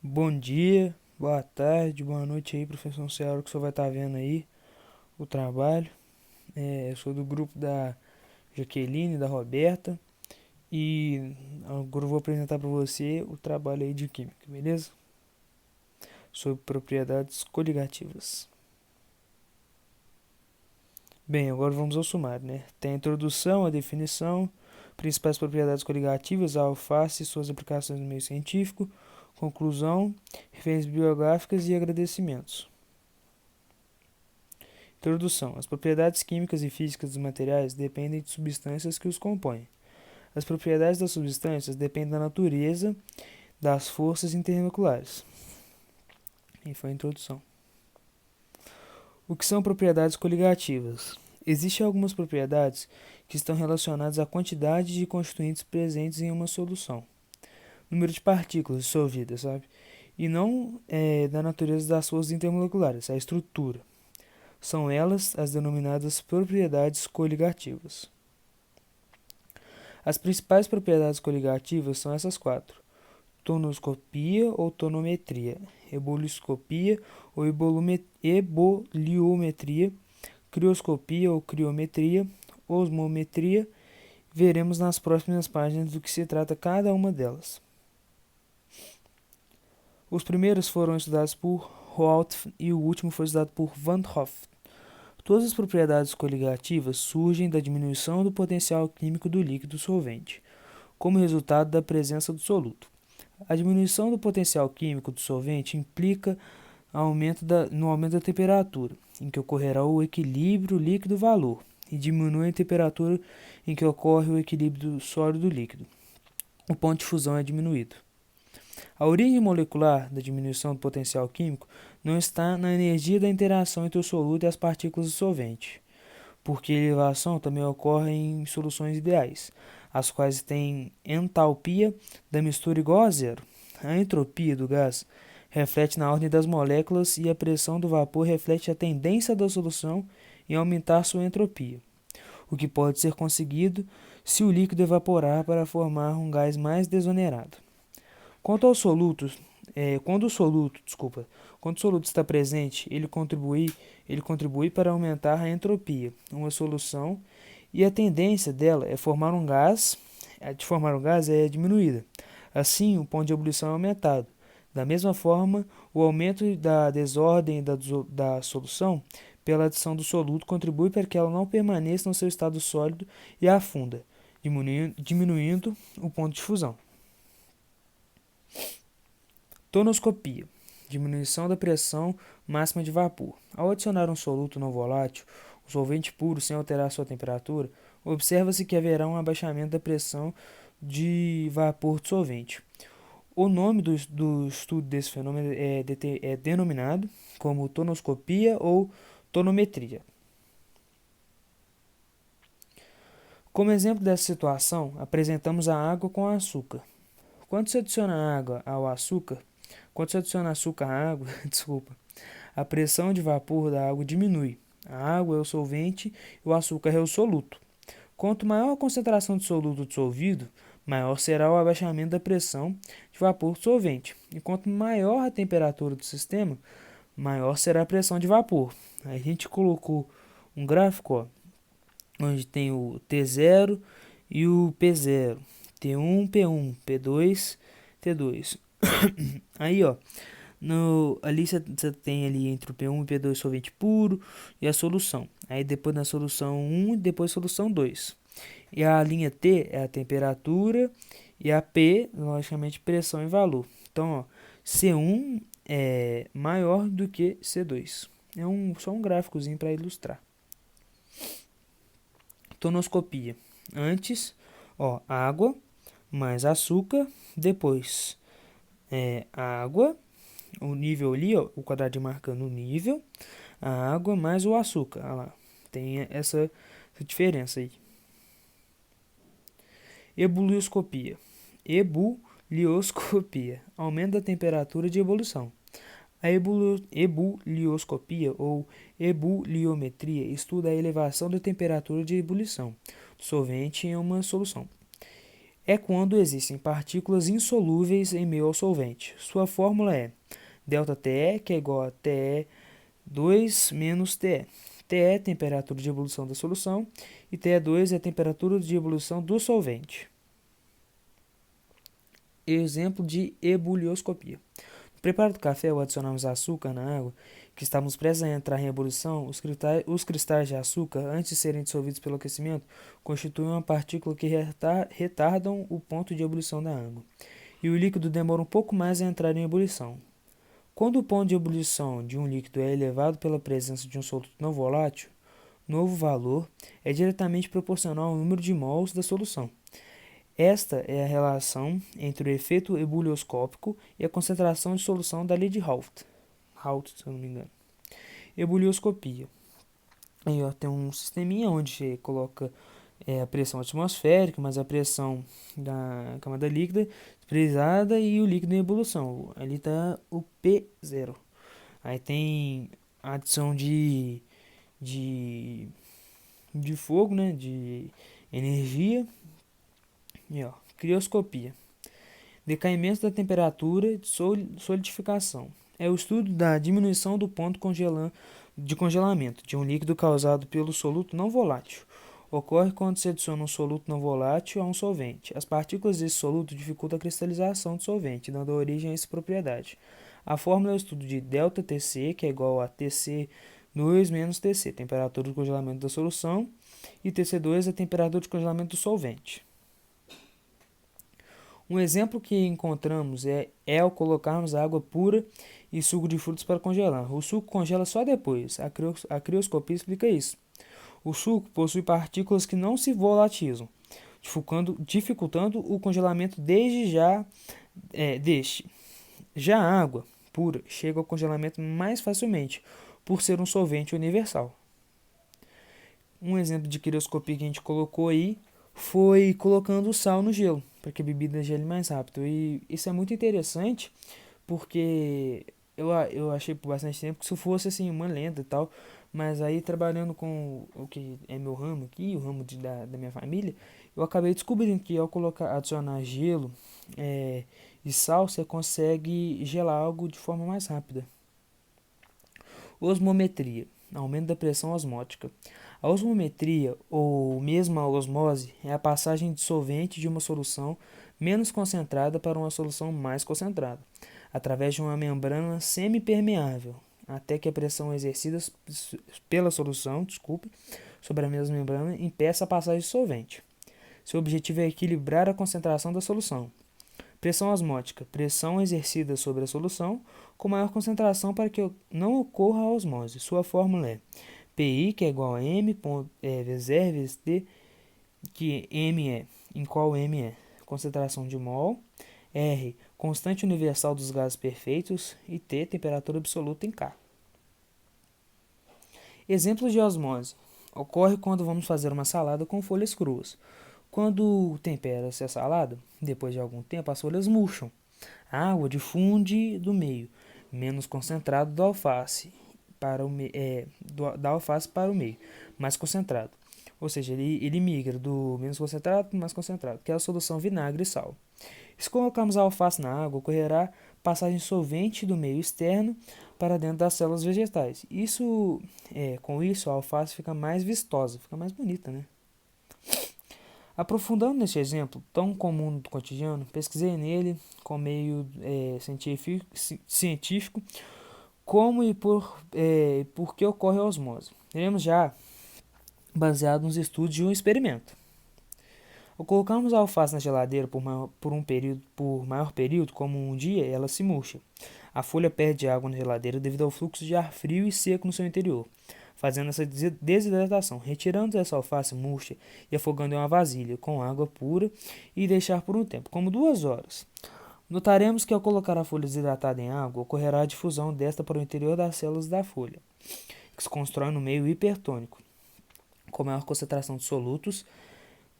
Bom dia, boa tarde, boa noite aí, professor. Não sei a hora que o senhor vai estar vendo aí o trabalho. Eu sou do grupo da Jaqueline, da Roberta, e agora eu vou apresentar para você o trabalho aí de química, beleza? Sobre propriedades coligativas. Bem, agora vamos ao sumário, né? Tem a introdução, a definição, principais propriedades coligativas, a alface e suas aplicações no meio científico, conclusão, referências bibliográficas e agradecimentos. Introdução. As propriedades químicas e físicas dos materiais dependem de substâncias que os compõem. As propriedades das substâncias dependem da natureza das forças intermoleculares. E foi a introdução. O que são propriedades coligativas? Existem algumas propriedades que estão relacionadas à quantidade de constituintes presentes em uma solução, número de partículas dissolvidas, sabe? E não da natureza das forças intermoleculares, a estrutura. São elas as denominadas propriedades coligativas. As principais propriedades coligativas são essas quatro: tonoscopia ou tonometria, eboloscopia ou eboliometria, crioscopia ou criometria, osmometria. Veremos nas próximas páginas do que se trata cada uma delas. Os primeiros foram estudados por Roalth e o último foi estudado por Van Hoff. Todas as propriedades coligativas surgem da diminuição do potencial químico do líquido solvente, como resultado da presença do soluto. A diminuição do potencial químico do solvente implica no aumento da temperatura, em que ocorrerá o equilíbrio líquido-valor, e diminui a temperatura em que ocorre o equilíbrio sólido-líquido. O ponto de fusão é diminuído. A origem molecular da diminuição do potencial químico não está na energia da interação entre o soluto e as partículas do solvente, porque a elevação também ocorre em soluções ideais, as quais têm entalpia da mistura igual a zero. A entropia do gás reflete na ordem das moléculas e a pressão do vapor reflete a tendência da solução em aumentar sua entropia, o que pode ser conseguido se o líquido evaporar para formar um gás mais desonerado. Quanto aos solutos, quando o soluto está presente, ele contribui para aumentar a entropia, uma solução, e a tendência dela é formar um gás, de formar um gás é diminuída. Assim, o ponto de ebulição é aumentado. Da mesma forma, o aumento da desordem da solução pela adição do soluto contribui para que ela não permaneça no seu estado sólido e afunda, diminuindo o ponto de fusão. Tonoscopia, diminuição da pressão máxima de vapor. Ao adicionar um soluto não volátil, um solvente puro sem alterar sua temperatura, observa-se que haverá um abaixamento da pressão de vapor do solvente. O nome do estudo desse fenômeno é denominado como tonoscopia ou tonometria. Como exemplo dessa situação, apresentamos a água com açúcar. Quando se adiciona água ao açúcar, Quando se adiciona açúcar à água, desculpa, a pressão de vapor da água diminui. A água é o solvente e o açúcar é o soluto. Quanto maior a concentração de soluto dissolvido, maior será o abaixamento da pressão de vapor do solvente. E quanto maior a temperatura do sistema, maior será a pressão de vapor. Aí a gente colocou um gráfico, ó, onde tem o T0 e o P0, T1, P1, P2, T2. Aí, ó, ali você tem ali entre o P1 e o P2 solvente puro e a solução. Aí depois na solução 1 e depois solução 2. E a linha T é a temperatura e a P, logicamente, pressão e valor. Então, ó, C1 é maior do que C2. Só um gráficozinho para ilustrar. Tonoscopia. Antes, ó, água mais açúcar, depois água, o nível ali, ó, o quadradinho marcando o nível, a água mais o açúcar. Olha lá, tem essa diferença aí. Ebulioscopia. Ebulioscopia. Aumento da temperatura de ebulição. A ebulioscopia ou ebuliometria estuda a elevação da temperatura de ebulição do solvente em uma solução. é quando existem partículas insolúveis em meio ao solvente. Sua fórmula é ΔTe, que é igual a TE2 menos TE. TE é a temperatura de ebulição da solução e TE2 é a temperatura de ebulição do solvente. Exemplo de ebulioscopia. No preparo do café, ao adicionarmos açúcar na água, que estamos prestes a entrar em ebulição, os cristais de açúcar, antes de serem dissolvidos pelo aquecimento, constituem uma partícula que retardam o ponto de ebulição da água, e o líquido demora um pouco mais a entrar em ebulição. Quando o ponto de ebulição de um líquido é elevado pela presença de um soluto não volátil, novo valor é diretamente proporcional ao número de mols da solução. Esta é a relação entre o efeito ebulioscópico e a concentração de solução da lei de Raoult, se eu não me engano. Ebulioscopia. Aí ó, tem um sisteminha onde você coloca a pressão atmosférica, mas a pressão da camada líquida pressurizada e o líquido em ebulição. Ali está o P0. Aí tem a adição de, de fogo, né, de energia. E ó, crioscopia. Decaimento da temperatura de solidificação. É o estudo da diminuição do ponto de congelamento de um líquido causado pelo soluto não volátil. Ocorre quando se adiciona um soluto não volátil a um solvente. As partículas desse soluto dificultam a cristalização do solvente, dando origem a essa propriedade. A fórmula é o estudo de ΔTc, que é igual a Tc2 menos Tc, temperatura de congelamento da solução, e Tc2 é a temperatura de congelamento do solvente. Um exemplo que encontramos é ao colocarmos água pura e suco de frutas para congelar. O suco congela só depois. A crioscopia explica isso. O suco possui partículas que não se volatilizam, dificultando o congelamento deste. Já a água pura chega ao congelamento mais facilmente, por ser um solvente universal. Um exemplo de crioscopia que a gente colocou aí foi colocando sal no gelo, para que a bebida gele mais rápido. E isso é muito interessante, porque eu achei por bastante tempo que se fosse assim uma lenda e tal, mas aí trabalhando com o que é meu ramo aqui, o ramo da minha família, eu acabei descobrindo que ao adicionar gelo e sal, você consegue gelar algo de forma mais rápida. Osmometria, aumento da pressão osmótica. A osmometria, ou mesmo a osmose, é a passagem de solvente de uma solução menos concentrada para uma solução mais concentrada, através de uma membrana semipermeável, até que a pressão exercida pela solução, sobre a mesma membrana impeça a passagem de solvente. Seu objetivo é equilibrar a concentração da solução. Pressão osmótica, pressão exercida sobre a solução com maior concentração para que não ocorra a osmose. Sua fórmula é PI, que é igual a M vezes R vezes T, que M é, em qual M é concentração de mol, R, constante universal dos gases perfeitos, e T, temperatura absoluta em K. Exemplos de osmose. Ocorre quando vamos fazer uma salada com folhas cruas. Quando tempera-se a salada, depois de algum tempo as folhas murcham. A água difunde do meio, menos concentrado do alface da alface para o meio, mais concentrado. Ou seja, ele migra do menos concentrado para o mais concentrado, que é a solução vinagre e sal. Se colocarmos a alface na água, ocorrerá passagem solvente do meio externo para dentro das células vegetais. Com isso, a alface fica mais vistosa, fica mais bonita, né? Aprofundando neste exemplo tão comum do cotidiano, pesquisei nele com meio científico como e por que ocorre a osmose. Teremos já baseado nos estudos de um experimento. Ao colocarmos a alface na geladeira por maior período, como um dia, ela se murcha. A folha perde água na geladeira devido ao fluxo de ar frio e seco no seu interior, fazendo essa desidratação. Retirando essa alface murcha e afogando em uma vasilha com água pura e deixar por um tempo, como 2 horas. Notaremos que ao colocar a folha desidratada em água, ocorrerá a difusão desta para o interior das células da folha, que se constrói no meio hipertônico, com maior concentração de solutos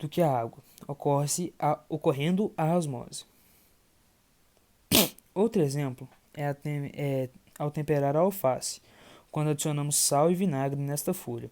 do que a água, ocorrendo a osmose. Outro exemplo é ao temperar a alface, quando adicionamos sal e vinagre nesta folha.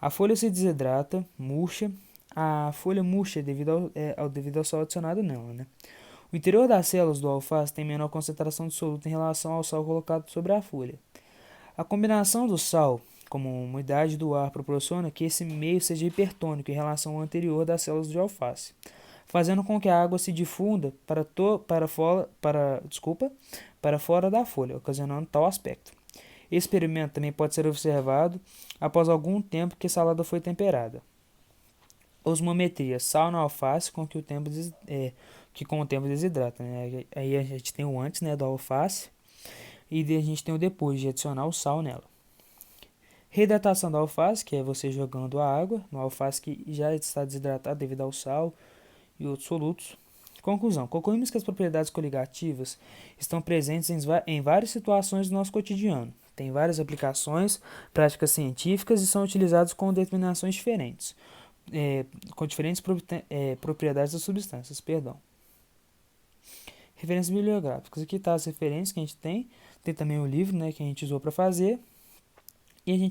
A folha se desidrata, murcha, a folha murcha devido ao sal adicionado nela, né? O interior das células do alface tem menor concentração de soluto em relação ao sal colocado sobre a folha. A combinação do sal com a umidade do ar proporciona que esse meio seja hipertônico em relação ao anterior das células de alface, fazendo com que a água se difunda para fora da folha, ocasionando tal aspecto. Esse experimento também pode ser observado após algum tempo que a salada foi temperada. Osmometria: sal na alface que com o tempo desidrata. Né? Aí a gente tem o antes, né, da alface, e a gente tem o depois de adicionar o sal nela. Reidratação da alface, que é você jogando a água no alface que já está desidratado devido ao sal e outros solutos. Conclusão: concluímos que as propriedades coligativas estão presentes em várias situações do nosso cotidiano. Tem várias aplicações, práticas científicas e são utilizados com determinações diferentes, com diferentes propriedades das substâncias. Referências bibliográficas. Aqui está as referências que a gente tem. Tem também o livro, né, que a gente usou para fazer. E a gente